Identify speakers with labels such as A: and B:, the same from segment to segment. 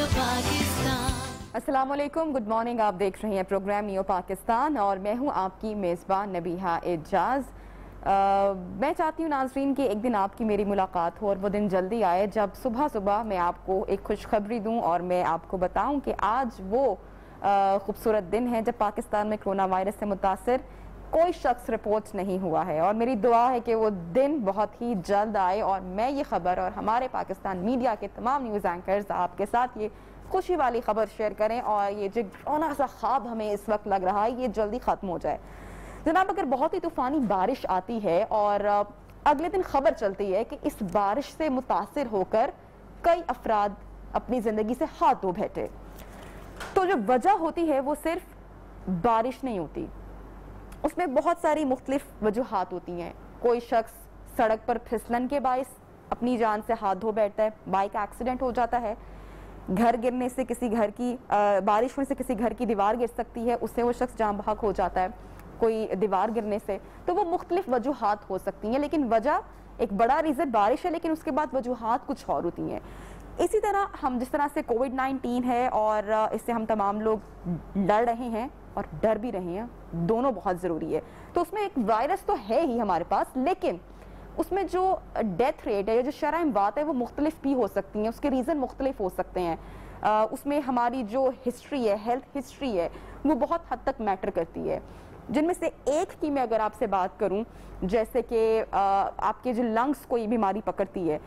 A: अस्सलाम वालेकुम, good morning. आप देख रहे हैं प्रोग्राम नियो पाकिस्तान और मैं हूं आपकी मेज़बान नबीहा एजाज। मैं चाहती हूं नाजरीन कि एक दिन आपकी मेरी मुलाकात हो और वो दिन जल्दी आए जब सुबह सुबह मैं आपको एक खुशखबरी दूं और मैं आपको बताऊं कि आज वो खूबसूरत दिन है जब पाकिस्तान में कोरोना वायरस से मुतासर कोई शख्स रिपोर्ट नहीं हुआ है। और मेरी दुआ है कि वो दिन बहुत ही जल्द आए और मैं ये खबर और हमारे पाकिस्तान मीडिया के तमाम न्यूज़ एंकर्स आपके साथ ये खुशी वाली खबर शेयर करें और ये जो डरावना सा ख्वाब हमें इस वक्त लग रहा है ये जल्दी ख़त्म हो जाए। जनाब, अगर बहुत ही तूफ़ानी बारिश आती है और अगले दिन खबर चलती है कि इस बारिश से मुतासिर होकर कई अफराद अपनी ज़िंदगी से हाथ धो बैठे, तो जो वजह होती है वो सिर्फ बारिश नहीं होती, उसमें बहुत सारी मुख्तलिफ वजूहात होती हैं। कोई शख्स सड़क पर फिसलन के बाइस अपनी जान से हाथ धो बैठता है, बाइक एक्सीडेंट हो जाता है, घर गिरने से किसी घर की बारिश होने से किसी घर की दीवार गिर सकती है, उससे वो शख्स जान बहक हो जाता है कोई दीवार गिरने से। तो वो मुख्तलिफ वजूहात हो सकती हैं, लेकिन वजह एक बड़ा रीज़न बारिश है, लेकिन उसके बाद वजूहात कुछ और होती हैं। इसी तरह हम जिस तरह से कोविड-19 है और इससे हम तमाम लोग लड़ रहे हैं और डर भी रहे हैं, दोनों बहुत ज़रूरी है। तो उसमें एक वायरस तो है ही हमारे पास, लेकिन उसमें जो डेथ रेट है या जो शरह बात है वो मुख्तलिफ भी हो सकती हैं, उसके रीज़न मुख्तलिफ हो सकते हैं। उसमें हमारी जो हिस्ट्री है, हेल्थ हिस्ट्री है, वो बहुत हद तक मैटर करती है। जिनमें से एक की मैं अगर आपसे बात करूं, जैसे कि आपके जो लंग्स कोई बीमारी पकड़ती है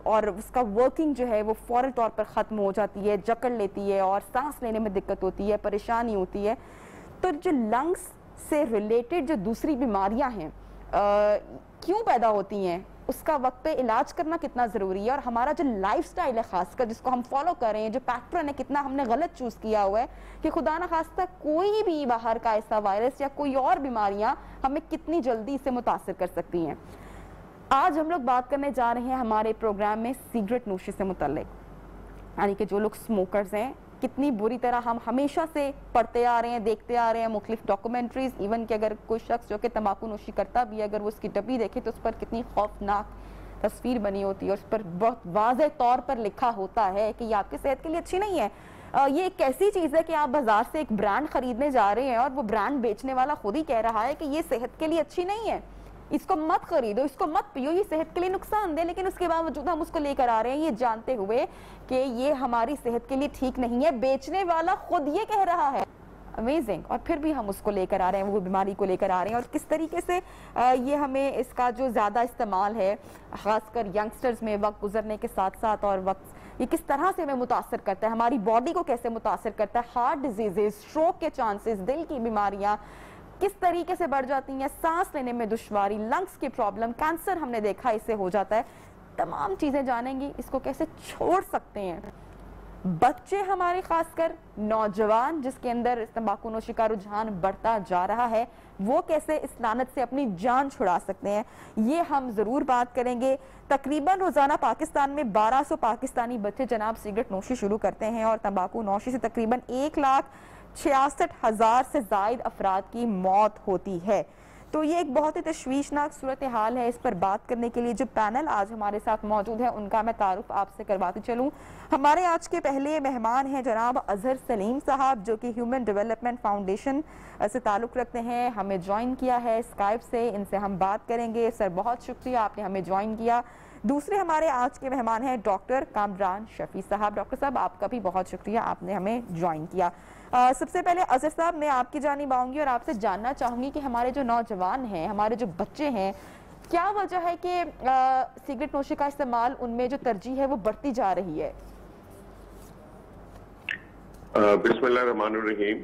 A: और उसका वर्किंग जो है वो फौरन तौर पर ख़त्म हो जाती है, जकड़ लेती है और सांस लेने में दिक्कत होती है, परेशानी होती है। तो जो लंग्स से रिलेटेड जो दूसरी बीमारियां हैं क्यों पैदा होती हैं, उसका वक्त पे इलाज करना कितना ज़रूरी है और हमारा जो लाइफस्टाइल है खासकर जिसको हम फॉलो कर रहे हैं, जो पैटर्न है, कितना हमने गलत चूज़ किया हुआ है कि खुदा ना खास्ता कोई भी बाहर का ऐसा वायरस या कोई और बीमारियां हमें कितनी जल्दी से मुतासर कर सकती हैं। आज हम लोग बात करने जा रहे हैं हमारे प्रोग्राम में सिगरेट नोशी से मुतल्लिक, यानी कि जो लोग स्मोकर्स हैं, कितनी बुरी तरह हम हमेशा से पढ़ते आ रहे हैं, देखते आ रहे हैं मुख्तलिफ डॉक्यूमेंट्रीज, इवन कि अगर कोई शख्स जो कि तंबाकू नोशी करता भी है, अगर वो उसकी डब्बी देखे तो उस पर कितनी खौफनाक तस्वीर बनी होती है और उस पर बहुत वाज़ेह तौर पर लिखा होता है कि ये आपकी सेहत के लिए अच्छी नहीं है। ये एक ऐसी चीज़ है कि आप बाजार से एक ब्रांड खरीदने जा रहे हैं और वो ब्रांड बेचने वाला खुद ही कह रहा है कि ये सेहत के लिए अच्छी नहीं है, इसको मत खरीदो, इसको मत पियो, ये सेहत के लिए नुकसान दे, लेकिन उसके बावजूद हम उसको लेकर आ रहे हैं ये जानते हुए कि ये हमारी सेहत के लिए ठीक नहीं है। बेचने वाला खुद ये कह रहा है, अमेजिंग, और फिर भी हम उसको लेकर आ रहे हैं, वो बीमारी को लेकर आ रहे हैं। और किस तरीके से ये हमें इसका जो ज़्यादा इस्तेमाल है ख़ासकर यंगस्टर्स में वक्त गुजरने के साथ साथ और वक्त ये किस तरह से हमें मुतासर करता है, हमारी बॉडी को कैसे मुतासर करता है, हार्ट डिजीजेज, स्ट्रोक के चांसेस, दिल की बीमारियाँ किस तरीके से बढ़ जाती हैं, सांस लेने में दुश्वारी, लंग्स की प्रॉब्लम, कैंसर हमने देखा इससे हो जाता है। तमाम चीज़ें जानेंगे, इसको कैसे छोड़ सकते हैं। बच्चे हमारे खासकर नौजवान जिसके अंदर तंबाकू नोशी का रुझान बढ़ता जा रहा है, वो कैसे इस लानत से अपनी जान छुड़ा सकते हैं, ये हम ज़रूर बात करेंगे। तकरीबन रोज़ाना पाकिस्तान में 1200 पाकिस्तानी बच्चे जनाब सिगरेट नोशी शुरू करते हैं और तंबाकू नोशी से तकरीबन 1,66,000 से ज़ायद अफराद की मौत होती है। तो ये एक बहुत ही तशवीशनाक सूरत हाल है। इस पर बात करने के लिए जो पैनल आज हमारे साथ मौजूद है उनका मैं तारुफ आपसे करवाती चलूँ। हमारे आज के पहले मेहमान हैं जनाब अजहर सलीम साहब, जो कि ह्यूमन डेवलपमेंट फाउंडेशन से ताल्लुक़ रखते हैं, हमें ज्वाइन किया है स्काइप से, इनसे हम बात करेंगे। सर बहुत शुक्रिया आपने हमें ज्वाइन किया। दूसरे हमारे आज के मेहमान हैं डॉक्टर कामरान शफी साहब। डॉक्टर साहब आपका भी बहुत शुक्रिया, आपने हमें ज्वाइन किया। सबसे पहले अजहर साहब मैं आपकी जानिब आऊँगी और आपसे जानना चाहूँगी कि हमारे जो नौजवान हैं, हमारे जो बच्चे हैं, क्या वजह है कि सिगरेट नोशी का इस्तेमाल उनमें जो तरजीह है वो बढ़ती जा रही है?
B: बिस्मिल्लाहिर्रहमानिर्रहीम।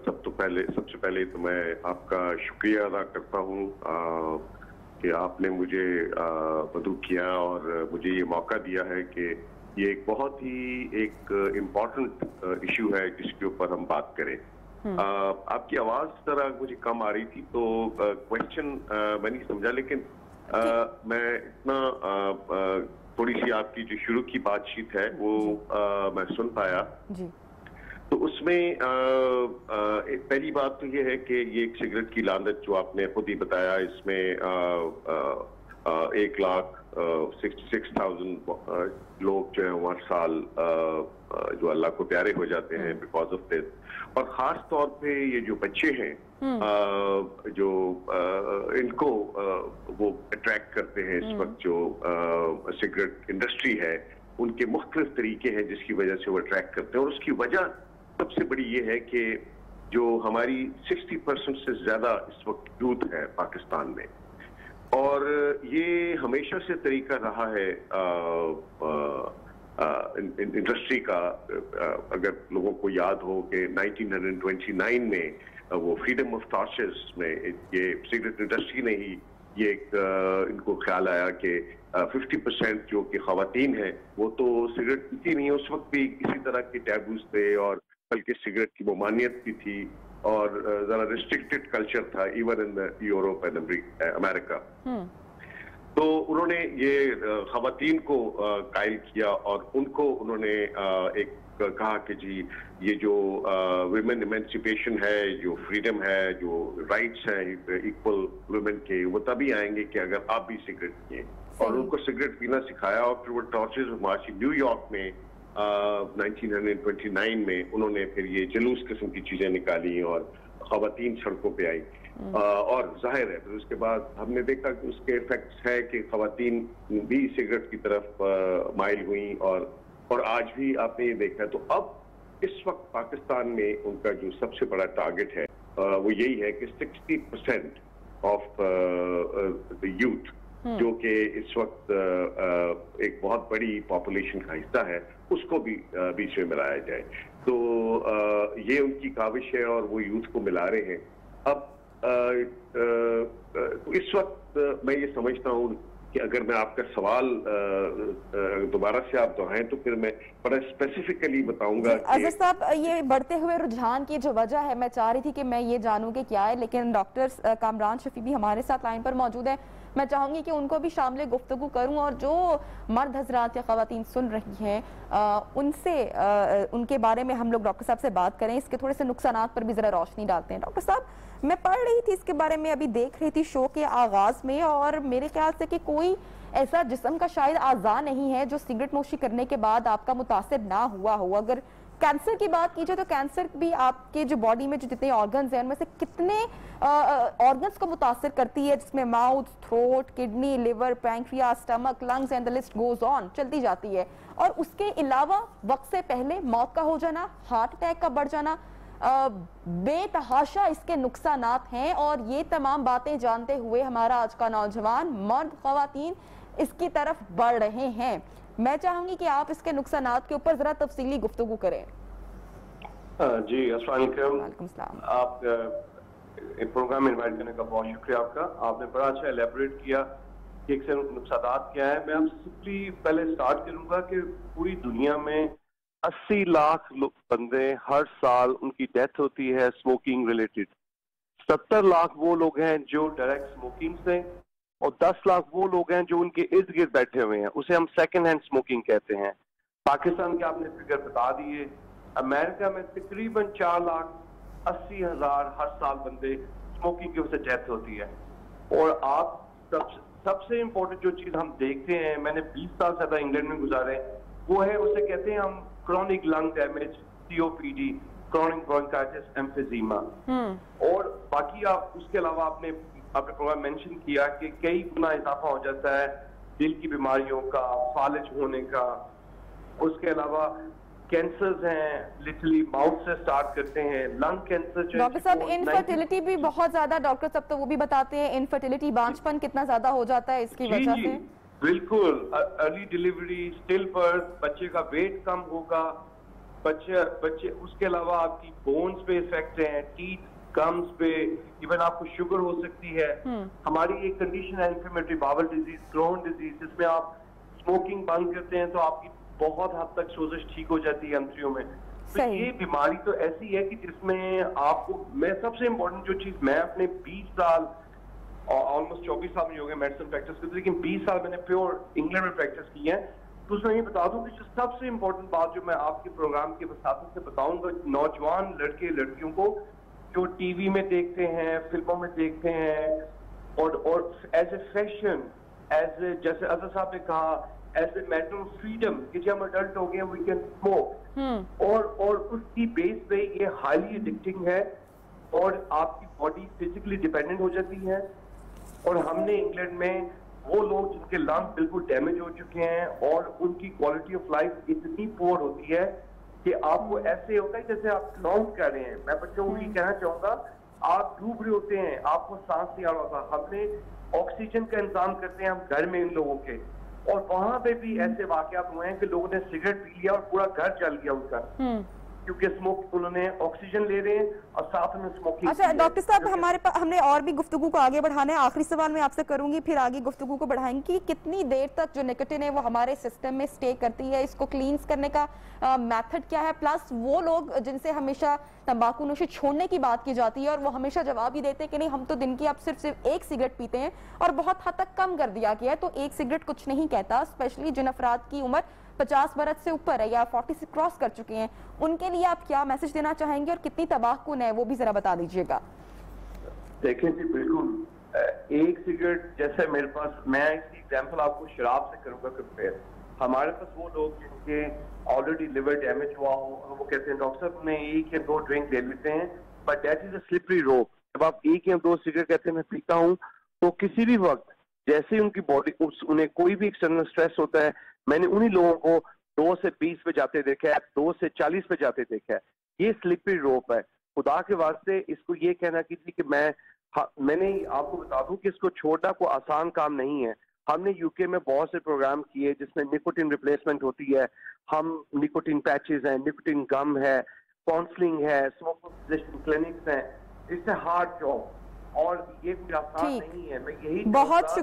B: सबसे पहले तो मैं आपका शुक्रिया अदा करता हूँ कि आपने मुझे मदऊ किया और मुझे ये मौका दिया है कि ये एक बहुत ही इम्पोर्टेंट इशू है जिसके ऊपर हम बात करें। आपकी आवाज जरा मुझे कम आ रही थी तो क्वेश्चन मैं नहीं समझा, लेकिन मैं इतना थोड़ी सी आपकी जो शुरू की बातचीत है वो मैं सुन पाया जी। तो उसमें पहली बात तो ये है कि ये एक सिगरेट की लानत जो आपने खुद ही बताया, इसमें 1 लाख 66,000 लोग जो है वो हर साल जो अल्लाह को प्यारे हो जाते हैं बिकॉज ऑफ दिस। और खास तौर पे ये जो बच्चे हैं जो इनको वो अट्रैक्ट करते हैं इस वक्त, जो सिगरेट इंडस्ट्री है, उनके मुख्तलिफ तरीके हैं जिसकी वजह से वो अट्रैक्ट करते हैं। और उसकी वजह सबसे बड़ी ये है कि जो हमारी 60% से ज्यादा इस वक्त यूथ है पाकिस्तान में, और ये हमेशा से तरीका रहा है इंडस्ट्री का। अगर लोगों को याद हो कि 1929 में वो फ्रीडम ऑफ टॉर्चेस में ये सिगरेट इंडस्ट्री ने ही ये एक इनको ख्याल आया कि 50% जो कि खवातीन हैं वो तो सिगरेट पीती नहीं है। उस वक्त भी इसी तरह के टैबूज थे और बल्कि सिगरेट की ममानियत भी थी और जरा रिस्ट्रिक्टेड कल्चर था even in Europe and America. तो उन्होंने ये खवातीन को कायल किया और उनको उन्होंने एक कहा कि जी ये जो विमेन इमेंसिपेशन है, जो फ्रीडम है, जो राइट्स हैं इक्वल वुमेन के, वो तभी आएंगे कि अगर आप भी सिगरेट पिए। और उनको सिगरेट पीना सिखाया और फिर वो टॉर्चेस ऑफ मार्च न्यूयॉर्क में 1929 में उन्होंने फिर ये जुलूस किस्म की चीजें निकाली और खवातीन सड़कों पे आई। और जाहिर है फिर उसके बाद हमने देखा कि उसके इफेक्ट्स है कि खवातीन भी सिगरेट की तरफ माइल हुई और आज भी आपने ये देखा है। तो अब इस वक्त पाकिस्तान में उनका जो सबसे बड़ा टारगेट है वो यही है कि 60% ऑफ द यूथ जो कि इस वक्त एक बहुत बड़ी पॉपुलेशन का हिस्सा है, उसको भी बीच में मिलाया जाए। तो ये उनकी काविश है और वो यूथ को मिला रहे हैं। अब इस वक्त मैं ये समझता हूँ कि अगर मैं आपका सवाल दोबारा से आप दोहराएं तो फिर मैं बड़ा स्पेसिफिकली बताऊंगा।
A: अजहर साहब, ये बढ़ते हुए रुझान की जो वजह है, मैं चाह रही थी कि मैं ये जानूं कि क्या है, लेकिन डॉक्टर कामरान शफी भी हमारे साथ लाइन पर मौजूद है। मैं चाहूंगी कि उनको भी शामिल गुफ्तगू करूं और जो मर्द हजरात या खवातीन सुन रही हैं उनसे उनके बारे में हम लोग डॉक्टर साहब से बात करें, इसके थोड़े से नुकसानात पर भी जरा रोशनी डालते हैं। डॉक्टर साहब, मैं पढ़ रही थी इसके बारे में, अभी देख रही थी शो के आगाज में, और मेरे ख्याल से कि कोई ऐसा जिस्म का शायद आज़ा नहीं है जो सिगरेट नोशी करने के बाद आपका मुतासिर ना हुआ हो। अगर कैंसर की बात कीजिए तो कैंसर भी आपके जो बॉडी में जो जितने ऑर्गन्स हैं उनमें से कितने ऑर्गन्स को मुतासिर करती है, जिसमें mouth, throat, kidney, liver, pancreas, stomach, lungs and the list goes on, चलती जाती है। और उसके अलावा वक्त से पहले मौत का हो जाना, हार्ट अटैक का बढ़ जाना, बेतहाशा इसके नुकसानात हैं। और ये तमाम बातें जानते हुए हमारा आज का नौजवान मर्द खवातीन इसकी तरफ बढ़ रहे हैं। मैं चाहूंगी कि आप इसके नुकसानात के ऊपर जरा तफसीली गुफ्तगू करें।
C: जी, अस्सलाम वालेकुम। आप प्रोग्राम में इनवाइट करने का बहुत शुक्रिया आपका। आपने बड़ा अच्छा एलेबोरेट किया कि इससे नुकसानात क्या है। मैं आपसे सिंपली पहले स्टार्ट करूंगा कि पूरी दुनिया में 80 लाख बंदे हर साल उनकी डेथ होती है स्मोकिंग रिलेटेड। 70 लाख वो लोग हैं जो डायरेक्ट स्मोकिंग से, और 10 लाख वो लोग हैं जो उनके इर्द गिर्द बैठे हुए हैं, उसे हम सेकेंड हैंड स्मोकिंग कहते हैं। पाकिस्तान के आपने फिगर बता दिए। अमेरिका में तकरीबन 4,80,000 हर साल बंदे स्मोकिंग की वजह से डेथ होती है। और आप सबसे इम्पोर्टेंट जो चीज हम देखते हैं, मैंने 20 साल से ज्यादा इंग्लैंड में गुजारे, वो है उसे कहते हैं हम chronic lung damage, COPD, chronic bronchitis emphysema. और बाकी आप उसके अलावा आपने प्रोग्राम मेंशन किया कि कई गुना इजाफा हो जाता है दिल की बीमारियों का, फालिज होने का। उसके अलावा कैंसर्स हैं, लिटरली माउथ से स्टार्ट करते हैं, लंग कैंसर।
A: डॉक्टर साहब, इनफर्टिलिटी भी बहुत ज्यादा, डॉक्टर साहब तो वो भी बताते हैं इनफर्टिलिटी, बांझपन कितना ज्यादा हो जाता है इसकी वजह से।
C: बिल्कुल, अर्ली डिलीवरी, स्टिल बर्थ, बच्चे का वेट कम होगा, बच्चे उसके अलावा आपकी बोन्स पे इफेक्ट है, टीथ, गम्स पे, इवन आपको शुगर हो सकती है। हमारी एक कंडीशन है inflammatory bowel disease, Crohn disease, जिसमें आप स्मोकिंग बंद करते हैं तो आपकी बहुत हद तक सोजिश ठीक हो जाती है अंतरियों में। तो ये बीमारी तो ऐसी है कि जिसमें आपको, मैं सबसे इम्पोर्टेंट जो चीज, मैं अपने 20 साल ऑलमोस्ट 24 साल में हो गए मेडिसिन प्रैक्टिस करते, लेकिन 20 साल मैंने प्योर इंग्लैंड में प्रैक्टिस की है। तो उसमें ये बता दूं कि सबसे इम्पोर्टेंट बात जो मैं आपके प्रोग्राम के वसातों से बताऊंगा, नौजवान लड़के लड़कियों को जो टीवी में देखते हैं, फिल्मों में देखते हैं और एज ए फैशन एज जैसे अजहर साहब ने कहा as a matter of freedom कि जब हम अडल्ट हो गए वी कैन स्मोक, और उसकी बेस पे ये हाईली एडिक्टिंग है और आपकी बॉडी फिजिकली डिपेंडेंट हो जाती है। और हमने इंग्लैंड में वो लोग जिनके लंग्स बिल्कुल डैमेज हो चुके हैं और उनकी क्वालिटी ऑफ लाइफ इतनी पुअर होती है कि आपको ऐसे होता है जैसे आप ड्राउन कर रहे हैं। मैं बच्चों को ये कहना चाहूंगा, आप डूब रहे होते हैं, आपको सांस नहीं आ रहा होता। हमने ऑक्सीजन का इंतजाम करते हैं हम घर में इन लोगों के, और वहां पे भी ऐसे वाकयात हुए हैं कि लोगों ने सिगरेट पी लिया और पूरा घर जल गया उनका, क्योंकि स्मोक उन्होंने ऑक्सीजन ले रहे हैं और साथ में स्मोकिंग।
A: अच्छा डॉक्टर साहब, हमारे पास हमने और भी गुफ्तगू को आगे बढ़ाना है। आखिरी सवाल मैं आपसे करूंगी, फिर आगे गुफ्तगू को बढ़ाएंगे कि कितनी देर तक जो निकोटिन है वो हमारे सिस्टम में स्टे करती है, इसको क्लींस करने का मेथड क्या है, प्लस वो लोग जिनसे हमेशा तंबाकू नोशी छोड़ने की बात की जाती है और वो हमेशा जवाब ही देते हैं कि नहीं हम तो दिन की अब सिर्फ एक सिगरेट पीते हैं और बहुत हद तक कम कर दिया गया है, तो एक सिगरेट कुछ नहीं कहता। स्पेशली जिन अफराद की उम्र 50 बरस से ऊपर है या 40 से क्रॉस कर चुके हैं, उनके लिए आप क्या मैसेज देना चाहेंगे और कितनी तबाहकुन है वो भी जरा बता दीजिएगा।
C: देखिए जी, बिल्कुल एक सिगरेट जैसे मेरे पास, मैं इसकी एग्जांपल आपको शराब से करूंगा कंपेयर। हमारे पास वो लोग जिनके ऑलरेडी लिवर डैमेज हुआ हो, वो कहते हैं डॉक्टर साहब मैं 1 या 2 ड्रिंक ले लेते हैं, but that is a slippery rope. जब आप 1 या 2 सिगरेट कहते हैं मैं पीता हूँ, तो किसी भी वक्त जैसे उनकी बॉडी, उन्हें कोई भी एक्सटर्नल स्ट्रेस होता है, मैंने उन्हीं लोगों को 2 से 20 पे जाते देखा है, 2 से 40 पे जाते देखा है। ये स्लिपरी रोप है। खुदा के वास्ते इसको ये कहना कीजिए कि मैंने आपको बता दूं कि इसको छोड़ना कोई आसान काम नहीं है। हमने यूके में बहुत से प्रोग्राम किए जिसमें निकोटिन रिप्लेसमेंट होती है, हम निकोटिन पैचेस हैं, निकोटिन गम है, काउंसलिंग है, स्मोकिंग क्लिनिक्स हैं। इट्स अ हार्ड जॉब और ये कोई आसान नहीं है। मैं यही
A: बहुत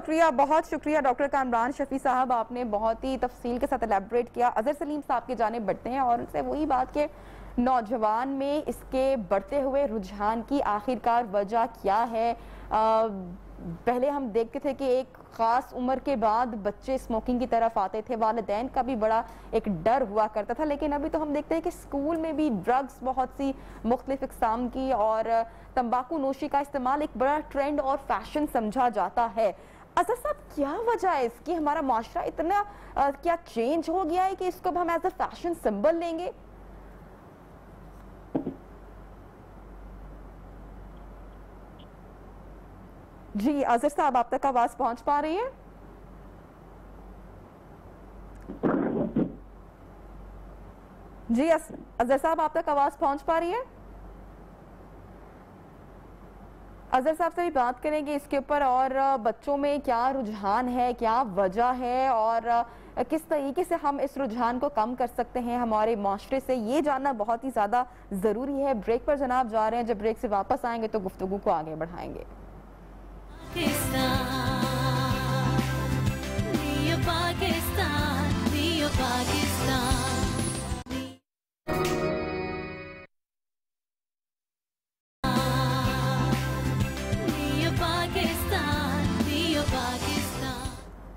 A: शुक्रिया डॉक्टर कामरान शफी साहब, आपने बहुत ही तफसील के साथ एलैबोरेट किया। अजहर सलीम साहब की जानिब बढ़ते हैं और उनसे वही बात के नौजवान में इसके बढ़ते हुए रुझान की आखिरकार वजह क्या है। पहले हम देखते थे कि एक ख़ास उम्र के बाद बच्चे स्मोकिंग की तरफ आते थे, वालिदैन का भी बड़ा एक डर हुआ करता था, लेकिन अभी तो हम देखते हैं कि स्कूल में भी ड्रग्स बहुत सी मुख्तलिफ इक़साम की और तंबाकू नोशी का इस्तेमाल एक बड़ा ट्रेंड और फैशन समझा जाता है। अजहर साहब, क्या वजह है इसकी? हमारा माशरा इतना क्या चेंज हो गया है कि इसको हम एज अ फैशन सिंबल लेंगे? जी अजहर साहब, आप तक आवाज पहुंच पा रही है? जी अजहर साहब, आप तक आवाज पहुंच पा रही है? अजहर साहब से भी बात करेंगे इसके ऊपर और बच्चों में क्या रुझान है, क्या वजह है और किस तरीके से हम इस रुझान को कम कर सकते हैं हमारे माशरे से, ये जानना बहुत ही ज़्यादा ज़रूरी है। ब्रेक पर जनाब जा रहे हैं, जब ब्रेक से वापस आएंगे तो गुफ्तगू को आगे बढ़ाएंगे।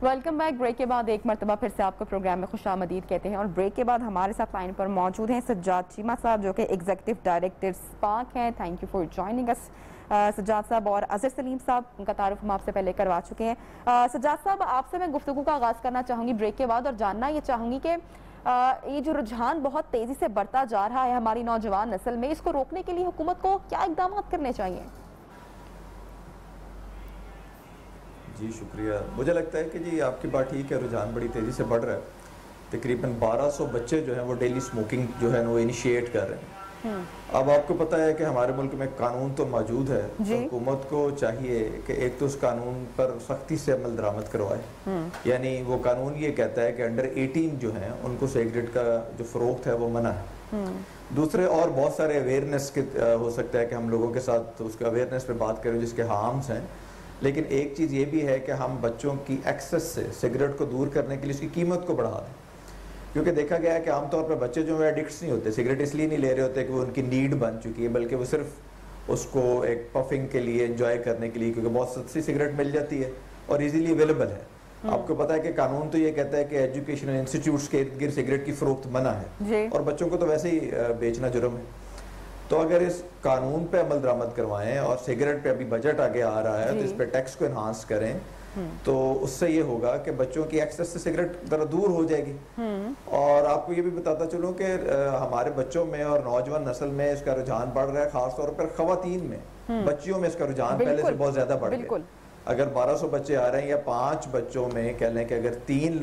A: Welcome back. ब्रेक के बाद एक मरतबा फिर से आपको प्रोग्राम में खुशामदीद कहते हैं और ब्रेक के बाद हमारे साथ लाइन पर मौजूद हैं सज्जाद चीमा साहब, जो कि एग्जीक्यूटिव डायरेक्टर स्पार्क हैं। Thank you for joining us Sajjad साहब। और अजहर सलीम साहब, उनका तारुफ हम आपसे पहले करवा चुके हैं। सज्जाद साहब, आपसे मैं गुफ्तगू का आगाज़ करना चाहूँगी ब्रेक के बाद और जानना ये चाहूँगी कि ये जो रुझान बहुत तेज़ी से बढ़ता जा रहा है हमारी नौजवान नस्ल में, इसको रोकने के लिए हुकूमत को क्या इक़दाम करने चाहिए?
D: जी शुक्रिया। मुझे लगता है कि जी आपकी बात ठीक है, रुझान बड़ी तेज़ी से बढ़ रहा है। तकरीबन 1200 बच्चे जो हैं वो डेली स्मोकिंग जो है वो इनिशिएट कर रहे हैं। अब आपको पता है कि हमारे मुल्क में कानून तो मौजूद है, तो हुकूमत को चाहिए कि एक तो उस कानून पर सख्ती से अमल दरामद करवाए। यानी वो कानून ये कहता है कि अंडर 18 जो हैं उनको सिगरेट का जो फ़रोख्त है वो मना है। दूसरे और बहुत सारे अवेयरनेस के हो सकता है कि हम लोगों के साथ उसके अवेयरनेस पे बात करें जिसके हार्म्स हैं, लेकिन एक चीज़ ये भी है कि हम बच्चों की एक्सेस से सिगरेट को दूर करने के लिए उसकी कीमत को बढ़ा दें। क्योंकि देखा गया है कि आमतौर पर बच्चे जो है एडिक्ट्स नहीं होते, सिगरेट इसलिए नहीं ले रहे होते कि वो उनकी नीड बन चुकी है, बल्कि वो सिर्फ उसको एक पफिंग के लिए, एंजॉय करने के लिए, क्योंकि बहुत सस्ती सिगरेट मिल जाती है और इजीली अवेलेबल है। आपको पता है कि कानून तो ये कहता है कि एजुकेशनल इंस्टीट्यूट्स के इर्द गिर्द सिगरेट की फरोख्त मना है और बच्चों को तो वैसे ही बेचना जुर्म है। तो अगर इस कानून पे अमल दरामद करवाएं और सिगरेट पे अभी बजट आगे आ रहा है तो इस पे टैक्स को इन्हांस करें तो उससे ये होगा कि बच्चों की एक्सेस से सिगरेट जरा दूर हो जाएगी। और आपको ये भी बताता चलूं कि हमारे बच्चों में और नौजवान नस्ल में इसका रुझान बढ़ रहा है, खासतौर पर खवातीन में, बच्चियों में इसका रुझान पहले से बहुत ज्यादा बढ़ गया। अगर 1200 बच्चे आ रहे हैं या 5 बच्चों में कह लें कि अगर 3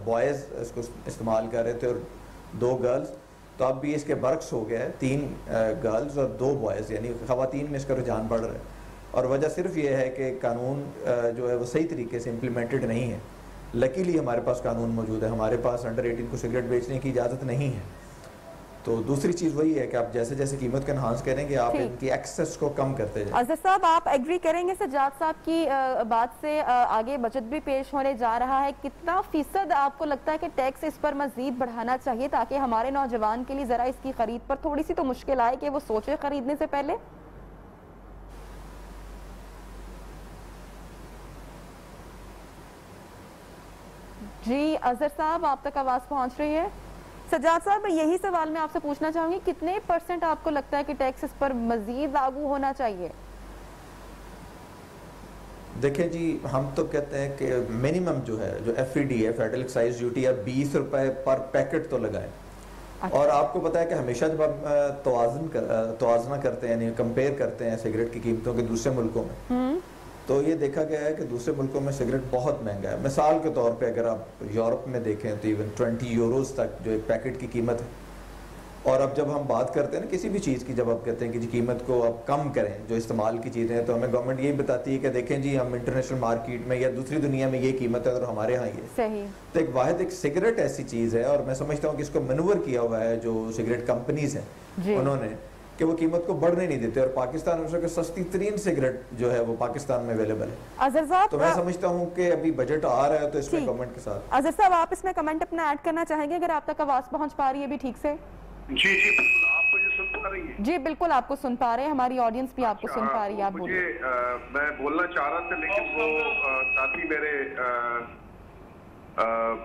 D: बॉयज इसको इस्तेमाल कर रहे थे और 2 गर्ल्स, तो अब भी इसके बर्क्स हो गया है, 3 गर्ल्स और 2 बॉयज, यानी खवातीन में इसका रुझान बढ़ रहा है। और वजह सिर्फ ये है कि कानून जो है वो सही तरीके से इम्प्लीमेंटेड नहीं है। लकीली हमारे पास कानून मौजूद है, हमारे पास अंडर 18 को सिगरेट बेचने की इजाज़त नहीं है। तो दूसरी चीज़ वही है कि आप जैसे जैसे कीमत को एनहांस करेंगे, आप इनकी एक्सेस को कम करते जाएं।
A: अज़हर साहब, आप एग्री करेंगे सज्जाद साहब की बात से? आगे बजट भी पेश होने जा रहा है, कितना फीसद आपको लगता है कि टैक्स इस पर मजीद बढ़ाना चाहिए ताकि हमारे नौजवान के लिए ज़रा इसकी खरीद पर थोड़ी सी तो मुश्किल आए कि वो सोचे खरीदने से पहले? जी अज़हर साहब, आप तक आवाज पहुंच रही है? सज्जाद साहब, यही सवाल मैं आपसे पूछना चाहूंगी, कितने % आपको लगता है कि टैक्स इस पर मजीद लागू होना चाहिए?
D: देखिए जी, हम तो कहते हैं कि मिनिमम जो है, जो FED है, फेडरल एक्साइज ड्यूटी, या 20 रुपए पर पैकेट तो लगाएं। अच्छा। और आपको पता है कि हमेशा जब हम तवाजना करते हैं, यानी कंपेयर करते हैं सिगरेट की कीमतों के दूसरे मुल्कों में, तो ये देखा गया है कि दूसरे मुल्कों में सिगरेट बहुत महंगा है। मिसाल के तौर पे अगर आप यूरोप में देखें तो इवन 20 यूरोज़ तक जो एक पैकेट की कीमत है। और अब जब हम बात करते हैं ना किसी भी चीज़ की, जब आप कहते हैं कि जी कीमत को आप कम करें जो इस्तेमाल की चीज़ें हैं, तो हमें गवर्नमेंट यही बताती है कि देखें जी, हम इंटरनेशनल मार्केट में या दूसरी दुनिया में ये कीमत है और हमारे यहाँ ये
A: सही।
D: तो एक वाहिद एक सिगरेट ऐसी चीज़ है, और मैं समझता हूँ कि इसको मनूवर किया हुआ है जो सिगरेट कंपनीज हैं उन्होंने, कि वो कीमत को बढ़ने नहीं देते। और पाकिस्तान में सस्ती तरीन सिगरेट जो है वो पाकिस्तान में अवेलेबल है।
A: अज़हर साहब,
D: तो मैं समझता हूँ कि अभी बजट आ रहा है तो इसमें गवर्नमेंट के साथ।
A: अज़हर साहब, आप इसमें कमेंट अपना ऐड करना चाहेंगे अगर आप तक आवाज पहुंच पा रही है भी ठीक से?
B: जी जी बिल्कुल, आप मुझे सुन पा रही हैं?
A: जी बिल्कुल, आपको सुन पा रहे हैं, हमारी ऑडियंस भी आपको सुन पा रही है। आप बोलिए।
B: मैं बोलना चाह रहा था, लेकिन वो साथी मेरे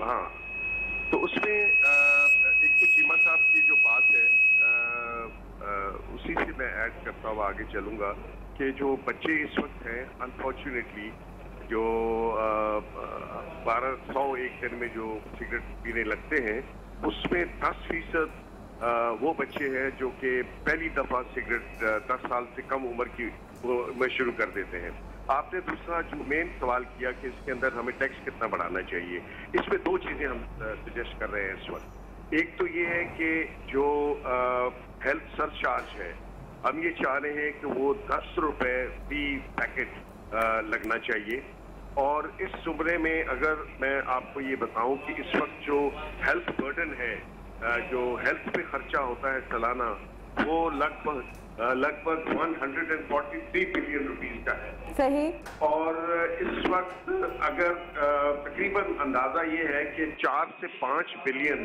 B: हाँ, तो उसमें एक तो चीमा साहब की जो बात है, उसी से मैं ऐड करता हुआ आगे चलूंगा कि जो बच्चे इस वक्त हैं, अनफॉर्चुनेटली जो 1200 एक दिन में जो सिगरेट पीने लगते हैं, उसमें 10% वो बच्चे हैं जो कि पहली दफा सिगरेट 10 साल से कम उम्र की में शुरू कर देते हैं। आपने दूसरा जो मेन सवाल किया कि इसके अंदर हमें टैक्स कितना बढ़ाना चाहिए, इसमें 2 चीजें हम सजेस्ट कर रहे हैं इस वक्त। एक तो ये है कि जो हेल्थ सरचार्ज है, हम ये चाह रहे हैं कि वो 10 रुपए फी पैकेट लगना चाहिए। और इस जुमरे में अगर मैं आपको ये बताऊं कि इस वक्त जो हेल्थ बर्डन है, जो हेल्थ पे खर्चा होता है सालाना, वो लगभग 143 बिलियन रुपीस का है।
A: सही। और
B: इस वक्त अगर तकरीबन अंदाजा ये है कि 4 से 5 बिलियन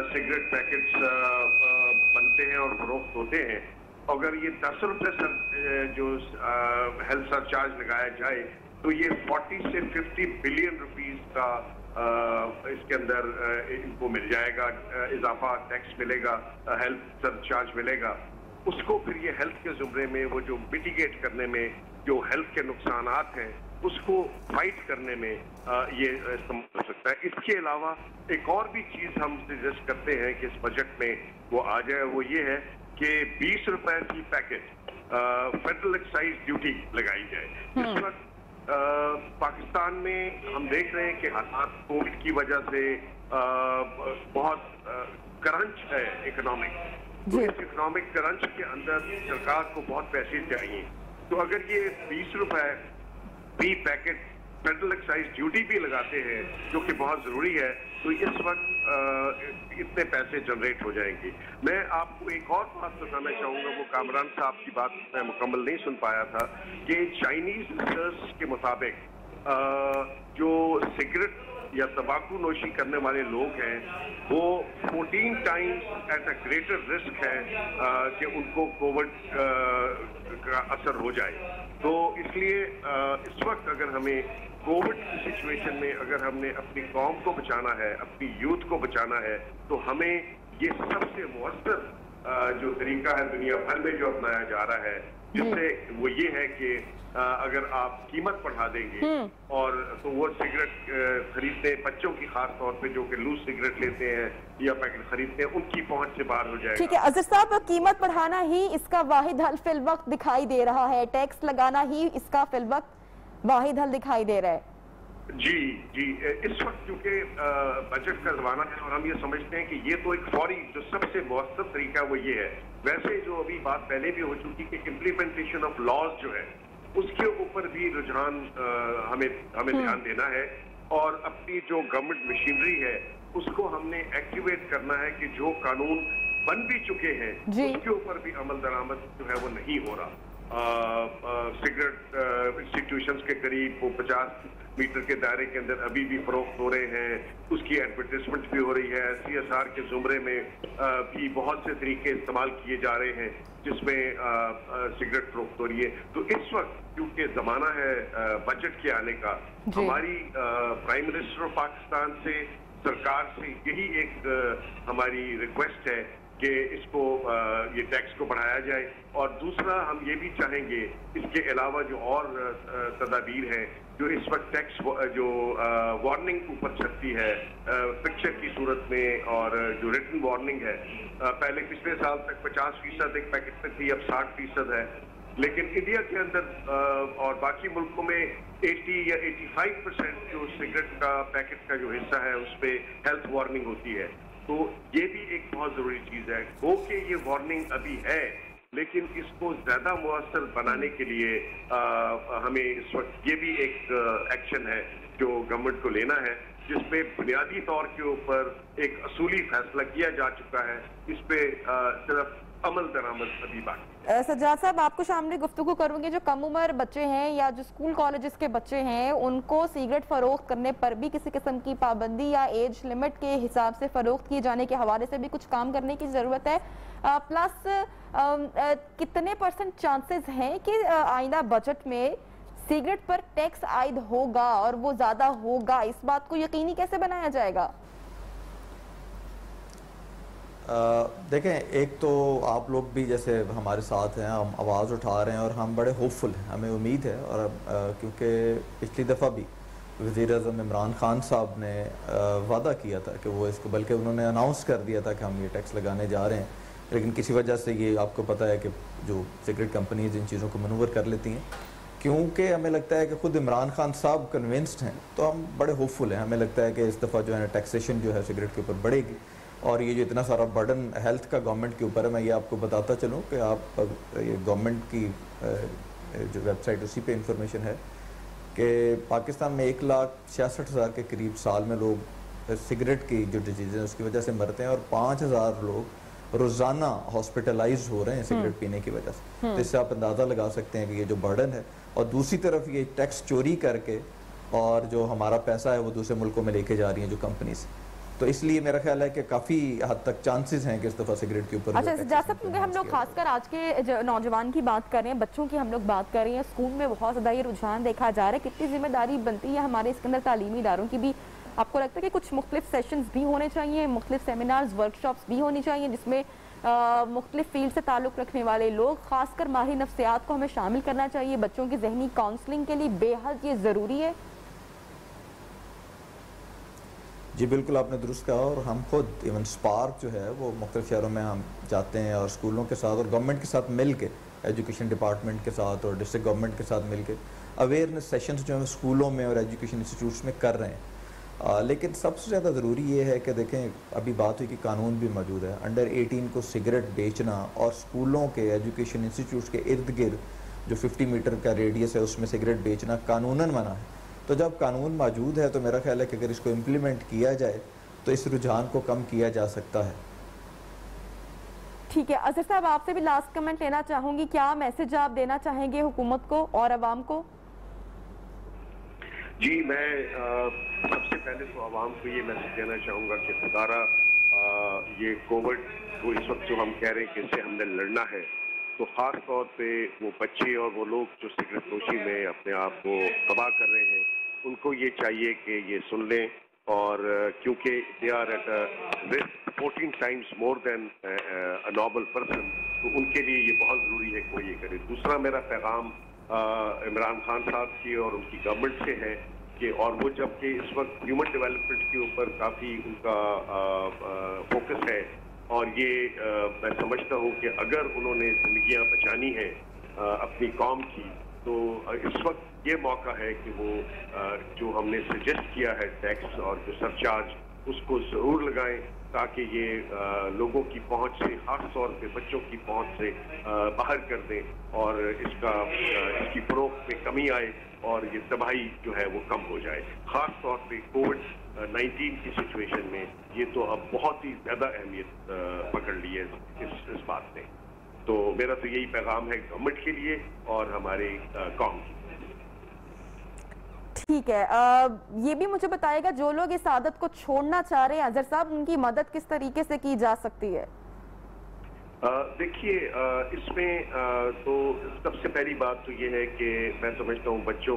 B: सिगरेट पैकेट्स बनते हैं और फरोख्त होते हैं। अगर ये 10 रुपए जो हेल्थ सरचार्ज लगाया जाए तो ये 40 से 50 बिलियन रुपीस का इसके अंदर इनको मिल जाएगा, इजाफा टैक्स मिलेगा, हेल्थ सरचार्ज मिलेगा। उसको फिर ये हेल्थ के जुमरे में वो जो मिटिगेट करने में जो हेल्थ के नुकसानात हैं उसको फाइट करने में ये इस्तेमाल हो सकता है। इसके अलावा एक और भी चीज हम सजेस्ट करते हैं कि इस बजट में वो आ जाए, वो ये है कि 20 रुपए फी पैकेट फेडरल एक्साइज ड्यूटी लगाई जाए। इस वक्त पाकिस्तान में हम देख रहे हैं कि हालात कोविड की वजह से बहुत क्रंच है इकोनॉमिक। तो इस इकोनॉमिक क्रंच के अंदर सरकार को बहुत पैसे चाहिए। तो अगर ये 20 रुपए फी पैकेट फेडरल एक्साइज ड्यूटी भी लगाते हैं, जो कि बहुत जरूरी है, तो इस वक्त इतने पैसे जनरेट हो जाएंगे। मैं आपको एक और बात बताना चाहूंगा, वो कामरान साहब की बात मैं मुकम्मल नहीं सुन पाया था, कि चाइनीज रिसर्च के मुताबिक जो सिगरेट या तंबाकू नोशी करने वाले लोग हैं वो 14 times at a greater risk है कि उनको कोविड का असर हो जाए। तो इसलिए इस वक्त अगर हमें कोविड की सिचुएशन में अगर हमने अपनी कौम को बचाना है, अपनी यूथ को बचाना है, तो हमें ये सबसे मौसर जो तरीका है दुनिया भर में जो अपनाया जा रहा है जिससे वो ये है कि अगर आप कीमत बढ़ा देंगे और तो वो सिगरेट खरीदते बच्चों की खास तौर पे जो कि लूज सिगरेट लेते हैं या पैकेट खरीदते हैं, उनकी पहुंच से बाहर हो जाएगा।
A: ठीक है अजहर साहब, कीमत बढ़ाना ही इसका वाहिद हल फिल वक्त दिखाई दे रहा है, टैक्स लगाना ही इसका फिल वक्त वाहिद हल दिखाई दे रहा है।
B: जी जी, इस वक्त क्योंकि बजट का जमाना है और हम ये समझते हैं कि ये तो एक फौरी जो सबसे मौसम तरीका वो ये है। वैसे जो अभी बात पहले भी हो चुकी कि इम्प्लीमेंटेशन ऑफ लॉज जो है उसके ऊपर भी रुझान हमें ध्यान देना है और अपनी जो गवर्नमेंट मशीनरी है उसको हमने एक्टिवेट करना है कि जो कानून बन भी चुके हैं उसके ऊपर भी अमल दरामद जो है वो नहीं हो रहा। सिगरेट इंस्टीट्यूशंस के करीब वो 50 मीटर के दायरे के अंदर अभी भी फरोख्त हो रहे हैं, उसकी एडवर्टाइजमेंट भी हो रही है। CSR के जुमरे में भी बहुत से तरीके इस्तेमाल किए जा रहे हैं जिसमें सिगरेट फरोख्त हो रही है। तो इस वक्त क्योंकि जमाना है बजट के आने का, हमारी प्राइम मिनिस्टर ऑफ पाकिस्तान से, सरकार से यही एक हमारी रिक्वेस्ट है कि इसको ये टैक्स को बढ़ाया जाए। और दूसरा हम ये भी चाहेंगे इसके अलावा जो और तदाबीर है जो इस वक्त टैक्स जो वार्निंग ऊपर छपती है पिक्चर की सूरत में और जो रिटन वार्निंग है, पहले पिछले साल तक 50% एक पैकेट में थी, अब 60% है। लेकिन इंडिया के अंदर और बाकी मुल्कों में 80 या 85% जो सिगरेट का पैकेट का जो हिस्सा है उस पर हेल्थ वार्निंग होती है। तो ये भी एक बहुत जरूरी चीज है। गो के ये वार्निंग अभी है लेकिन इसको ज्यादा मुअस्सर बनाने के लिए हमें इस वक्त ये भी एक एक्शन है जो गवर्नमेंट को लेना है, जिसपे बुनियादी तौर के ऊपर एक असूली फैसला किया जा चुका है। इस पे सिर्फ अमल दरामद अभी बाकी।
A: सज्जाद साहब, आपको सामने गुफ्तगू करूंगी, जो कम उम्र बच्चे हैं या जो स्कूल कॉलेजेस के बच्चे हैं उनको सिगरेट फरोख्त करने पर भी किसी किस्म की पाबंदी या एज लिमिट के हिसाब से फरोख्त किए जाने के हवाले से भी कुछ काम करने की जरूरत है। प्लस कितने % चांसेस हैं कि आइंदा बजट में सिगरेट पर टैक्स आयद होगा और वो ज्यादा होगा, इस बात को यकीनी कैसे बनाया जाएगा?
D: देखें, एक तो आप लोग भी जैसे हमारे साथ हैं, हम आवाज़ उठा रहे हैं और हम बड़े होपफुल हैं, हमें उम्मीद है। और क्योंकि पिछली दफ़ा भी वज़ीर-ए-आज़म इमरान खान साहब ने वादा किया था कि वो इसको, बल्कि उन्होंने अनाउंस कर दिया था कि हम ये टैक्स लगाने जा रहे हैं, लेकिन किसी वजह से ये आपको पता है कि जो सिगरेट कंपनीज इन चीज़ों को मनूवर कर लेती हैं। क्योंकि हमें लगता है कि ख़ुद इमरान खान साहब कन्विंस्ड हैं, तो हम बड़े होपफुल हैं। हमें लगता है कि इस दफ़ा जो है टैक्सेशन जो है सिगरेट के ऊपर बढ़ेगी और ये जो इतना सारा बर्डन हेल्थ का गवर्नमेंट के ऊपर है। मैं ये आपको बताता चलूँ कि आप ये गवर्नमेंट की जो वेबसाइट उसी पे इंफॉर्मेशन है कि पाकिस्तान में 1,66,000 के करीब साल में लोग सिगरेट की जो डिजीज़ है उसकी वजह से मरते हैं और 5,000 लोग रोज़ाना हॉस्पिटलाइज हो रहे हैं सिगरेट पीने की वजह से। तो इससे आप अंदाज़ा लगा सकते हैं कि ये जो बर्डन है, और दूसरी तरफ ये टैक्स चोरी करके और जो हमारा पैसा है वो दूसरे मुल्कों में लेके जा रही हैं जो कंपनीज। तो इसलिए मेरा ख्याल है कि काफ़ी हद तक चांसेस हैं कि इस दफ़ा सिगरेट के ऊपर।
A: अच्छा जैसा क्योंकि हम लोग खासकर आज के नौजवान की बात कर रहे हैं, बच्चों की हम लोग बात कर रहे हैं, स्कूल में बहुत ज़्यादा ये रुझान देखा जा रहा है। कितनी जिम्मेदारी बनती है हमारे इसके अंदर तालीमी इदारों की भी? आपको लगता है कि कुछ मुख्तलिफ सेशंस भी होने चाहिए, मुख्तलिफ सेमिनार्स, वर्कशॉप्स भी होनी चाहिए जिसमें मुख्तलिफ फील्ड से ताल्लुक़ रखने वाले लोग, खासकर माहिर नफ्सियात को हमें शामिल करना चाहिए? बच्चों की जहनी काउंसलिंग के लिए बेहद ये ज़रूरी है।
D: जी बिल्कुल, आपने दुरुस्त कहा। और हम खुद इवन स्पार्क जो है वो मुख्तलिफ शहरों में हम जाते हैं और स्कूलों के साथ और गवर्नमेंट के साथ मिल के, एजुकेशन डिपार्टमेंट के साथ और डिस्ट्रिक्ट गवर्नमेंट के साथ मिल के अवेयरनेस सेशंस जो है स्कूलों में और एजुकेशन इंस्टीट्यूट्स में कर रहे हैं। लेकिन सबसे ज़्यादा ज़रूरी ये है कि देखें, अभी बात हुई कि कानून भी मौजूद है। अंडर 18 को सिगरेट बेचना और स्कूलों के एजुकेशन इंस्टीट्यूट्स के इर्द गिर्द जो 50 मीटर का रेडियस है उसमें सिगरेट बेचना कानूनन मना है। तो जब कानून मौजूद है तो मेरा ख्याल है कि अगर इसको इम्प्लीमेंट किया जाए तो इस रुझान को कम किया जा सकता है।
A: ठीक है, अजहर साहब आपसे भी लास्ट कमेंट लेना चाहूंगी, क्या मैसेज आप देना चाहेंगे हुकूमत को और अवाम को?
B: जी, मैं सबसे पहले तो आवाम को ये मैसेज देना चाहूँगा कि खुदारा ये कोविड को इस वक्त जो हम कह रहे हैं कि इससे हमने लड़ना है, तो ख़ास तौर पे वो बच्चे और वो लोग जो सिगरेट नोशी में अपने आप को तबाह कर रहे हैं, उनको ये चाहिए कि ये सुन लें और क्योंकि they are at risk 14 times more than a normal person, तो उनके लिए ये बहुत ज़रूरी है कि वो ये करे। दूसरा मेरा पैगाम इमरान खान साहब की और उनकी गवर्नमेंट से है कि, और वो जबकि इस वक्त ह्यूमन डेवलपमेंट के ऊपर काफ़ी उनका फोकस है, और ये मैं समझता हूँ कि अगर उन्होंने जिंदगियाँ बचानी हैं अपनी कौम की, तो इस वक्त ये मौका है कि वो जो हमने सजेस्ट किया है टैक्स और जो सरचार्ज, उसको ज़रूर लगाएं, ताकि ये लोगों की पहुंच से, खास तौर पे बच्चों की पहुंच से बाहर कर दें, और इसकी फरोख्त में कमी आए और ये तबाही जो है वो कम हो जाए। खास तौर पे कोविड-19 की सिचुएशन में ये तो अब बहुत ही ज़्यादा अहमियत पकड़ ली है इस बात ने। तो मेरा तो यही पैगाम है गवर्नमेंट के लिए और हमारे कौम की।
A: ठीक है, ये भी मुझे बताएगा जो लोग इस आदत को छोड़ना चाह रहे हैं अजहर साहब, उनकी मदद किस तरीके से की जा सकती है?
B: देखिए, इसमें तो सबसे पहली बात तो ये है कि मैं समझता हूँ बच्चों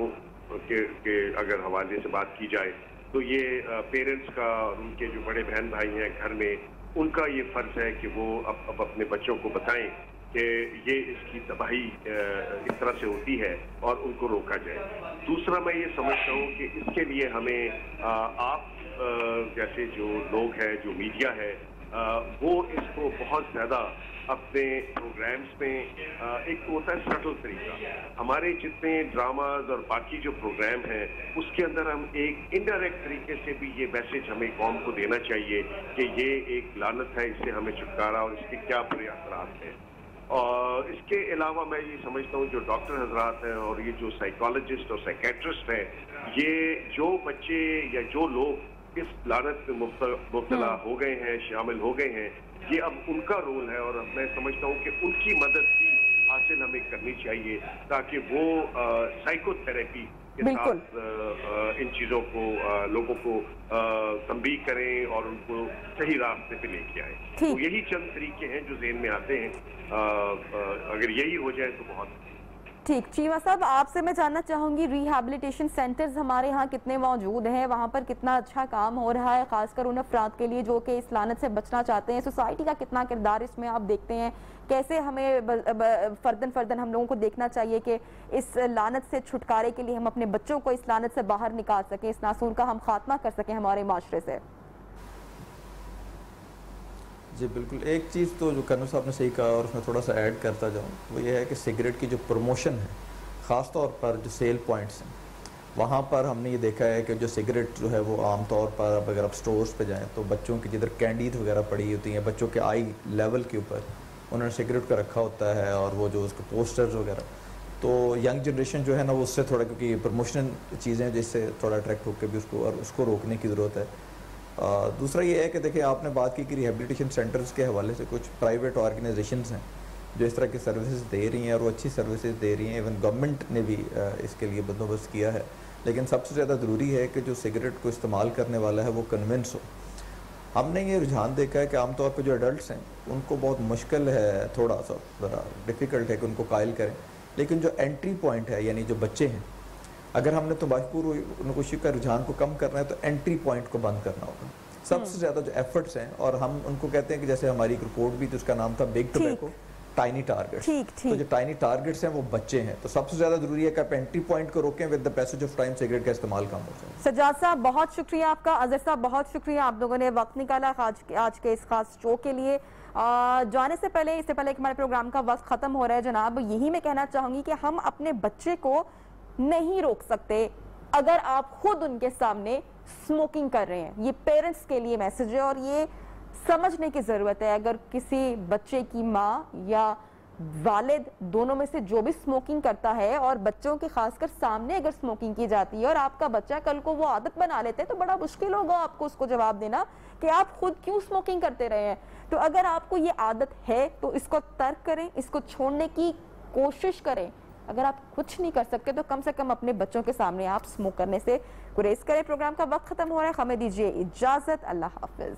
B: के अगर हवाले से बात की जाए तो ये पेरेंट्स का और उनके जो बड़े बहन भाई हैं घर में, उनका ये फर्ज है कि वो अब अपने बच्चों को बताएं कि ये इसकी तबाही इस तरह से होती है और उनको रोका जाए। दूसरा मैं ये समझता हूँ कि इसके लिए हमें आप जैसे जो लोग हैं, जो मीडिया है, वो इसको बहुत ज़्यादा अपने प्रोग्राम्स में एक होता है सटल तरीका, हमारे जितने ड्रामाज और बाकी जो प्रोग्राम हैं उसके अंदर हम एक इनडायरेक्ट तरीके से भी ये मैसेज हमें कौम को देना चाहिए कि ये एक लानत है, इससे हमें छुटकारा और इसके क्या बुरे असरात हैं। और इसके अलावा मैं ये समझता हूँ जो डॉक्टर हजरात हैं और ये जो साइकोलॉजिस्ट और साइकेट्रिस्ट हैं, ये जो बच्चे या जो लोग इस लानत में मुब्तला हो गए हैं, शामिल हो गए हैं, ये अब उनका रोल है और मैं समझता हूँ कि उनकी मदद भी हासिल हमें करनी चाहिए ताकि वो साइकोथेरेपी के साथ इन चीज़ों को लोगों को तंबीह करें और उनको सही रास्ते पे लेके आए। तो यही चंद तरीके हैं जो ज़हन में आते हैं, अगर यही हो जाए तो बहुत
A: ठीक। चीमा साहब, आपसे मैं जानना चाहूंगी रिहैबिलिटेशन सेंटर्स हमारे यहाँ कितने मौजूद हैं, वहाँ पर कितना अच्छा काम हो रहा है, खासकर उन अफराद के लिए जो कि इस लानत से बचना चाहते हैं? सोसाइटी का कितना किरदार इसमें आप देखते हैं? कैसे हमें फर्दन हम लोगों को देखना चाहिए कि इस लानत से छुटकारे के लिए हम अपने बच्चों को इस लानत से बाहर निकाल सकें, इस नासूर का हम खात्मा कर सकें हमारे माशरे से?
D: जी बिल्कुल, एक चीज़ तो जो कन्नू साहब ने सही कहा और उसमें थोड़ा सा ऐड करता जाऊँ, वो ये है कि सिगरेट की जो प्रमोशन है, ख़ास तौर पर जो सेल पॉइंट्स हैं, वहाँ पर हमने ये देखा है कि जो सिगरेट जो है वो आम तौर पर अब अगर आप स्टोर्स पे जाएं तो बच्चों की जिधर कैंडीज वगैरह पड़ी होती हैं, बच्चों के आई लेवल के ऊपर उन्होंने सिगरेट का रखा होता है, और वो जो उसके पोस्टर्स वगैरह, तो यंग जनरेशन जो है ना वो उससे थोड़ा, क्योंकि प्रमोशनल चीज़ें जिससे थोड़ा अट्रैक्ट होकर भी उसको रोकने की ज़रूरत है। दूसरा ये है कि देखिए, आपने बात की कि रिहेबिलिटेशन सेंटर्स के हवाले से कुछ प्राइवेट ऑर्गेनाइजेशंस हैं जो इस तरह की सर्विसेज दे रही हैं और वो अच्छी सर्विसेज दे रही हैं। इवन गवर्नमेंट ने भी इसके लिए बंदोबस्त किया है, लेकिन सबसे ज़्यादा ज़रूरी है कि जो सिगरेट को इस्तेमाल करने वाला है वो कन्विंस हो। हमने ये रुझान देखा है कि आमतौर पर जो एडल्ट हैं उनको बहुत मुश्किल है, थोड़ा सा ज़रा डिफ़िकल्ट है कि उनको कायल करें, लेकिन जो एंट्री पॉइंट है यानी जो बच्चे हैं, अगर हमने तंबाकूपूर्व नोशी का रुझान को कम करना है तो एंट्री पॉइंट को बंद करना होगा। सबसे ज़्यादा जो एफर्ट्स हैं, और हम उनको कहते हैं कि जैसे हमारी एक रिपोर्ट भी थी, उसका नाम था बिग टोबैको टाइनी टारगेट्स, तो जो टाइनी टारगेट्स हैं वो बच्चे हैं। तो सबसे ज़्यादा ज़रूरी है कि आप एंट्री पॉइंट को रोकें, with the passage of time cigarette का इस्तेमाल कम हो जाए।
A: सज्जाद साहब बहुत शुक्रिया आपका, अजहर साहब बहुत शुक्रिया, आप लोगों ने वक्त निकाला आज के इस खास शो के लिए। जाने से पहले, इससे पहले कि हमारे प्रोग्राम का वक्त ख़त्म हो रहा है जनाब, यही मैं कहना चाहूँगी कि हम अपने बच्चे को नहीं रोक सकते अगर आप खुद उनके सामने स्मोकिंग कर रहे हैं। ये पेरेंट्स के लिए मैसेज है और ये समझने की ज़रूरत है। अगर किसी बच्चे की माँ या वालिद दोनों में से जो भी स्मोकिंग करता है और बच्चों के खासकर सामने अगर स्मोकिंग की जाती है और आपका बच्चा कल को वो आदत बना लेते हैं, तो बड़ा मुश्किल होगा आपको उसको जवाब देना कि आप खुद क्यों स्मोकिंग करते रहे हैं। तो अगर आपको ये आदत है तो इसको तर्क करें, इसको छोड़ने की कोशिश करें। अगर आप कुछ नहीं कर सकते तो कम से कम अपने बच्चों के सामने आप स्मोक करने से गुरेज करें। प्रोग्राम का वक्त खत्म हो रहा है, हमें दीजिए इजाजत, अल्लाह हाफिज।